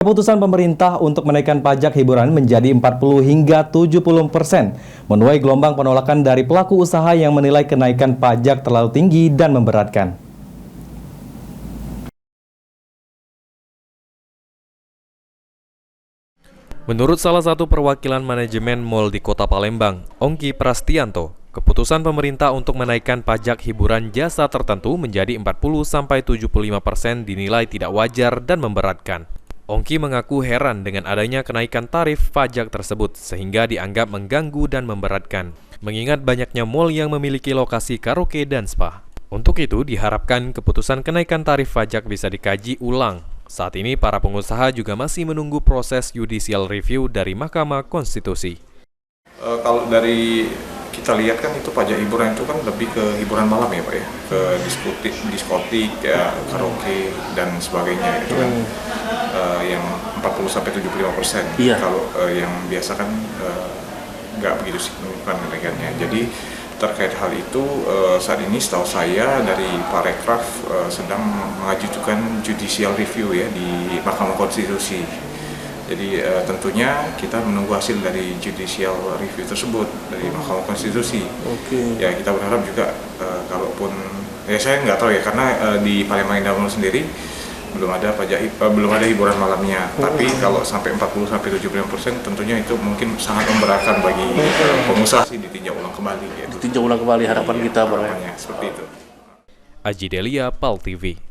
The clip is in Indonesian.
Keputusan pemerintah untuk menaikkan pajak hiburan menjadi 40 hingga 70%, menuai gelombang penolakan dari pelaku usaha yang menilai kenaikan pajak terlalu tinggi dan memberatkan. Menurut salah satu perwakilan manajemen mal di Kota Palembang, Ongki Prastianto, keputusan pemerintah untuk menaikkan pajak hiburan jasa tertentu menjadi 40-75% dinilai tidak wajar dan memberatkan. Ongki mengaku heran dengan adanya kenaikan tarif pajak tersebut sehingga dianggap mengganggu dan memberatkan, mengingat banyaknya mal yang memiliki lokasi karaoke dan spa. Untuk itu diharapkan keputusan kenaikan tarif pajak bisa dikaji ulang. Saat ini para pengusaha juga masih menunggu proses judicial review dari Mahkamah Konstitusi. Kalau dari kita lihat kan itu pajak hiburan itu kan lebih ke hiburan malam ya Pak ya, ke diskotik ya, karaoke dan sebagainya itu kan yang 40-75%. Iya. Kalau yang biasa kan nggak begitu signifikan kenaikannya. Jadi terkait hal itu saat ini setahu saya dari Parekraf sedang mengajukan judicial review ya di Mahkamah Konstitusi. Jadi tentunya kita menunggu hasil dari judicial review tersebut dari Mahkamah Konstitusi. Oke. Ya kita berharap juga kalaupun ya saya nggak tahu ya karena di Palembang Indah Mall sendiri belum ada hiburan malamnya. Tapi kalau sampai 40-75% tentunya itu mungkin sangat memberatkan bagi pengusaha sih ditinjau ulang kembali. Ya. Ditinjau ulang kembali harapan kita, Bang. Harapannya seperti itu. Aji Delia, PAL TV.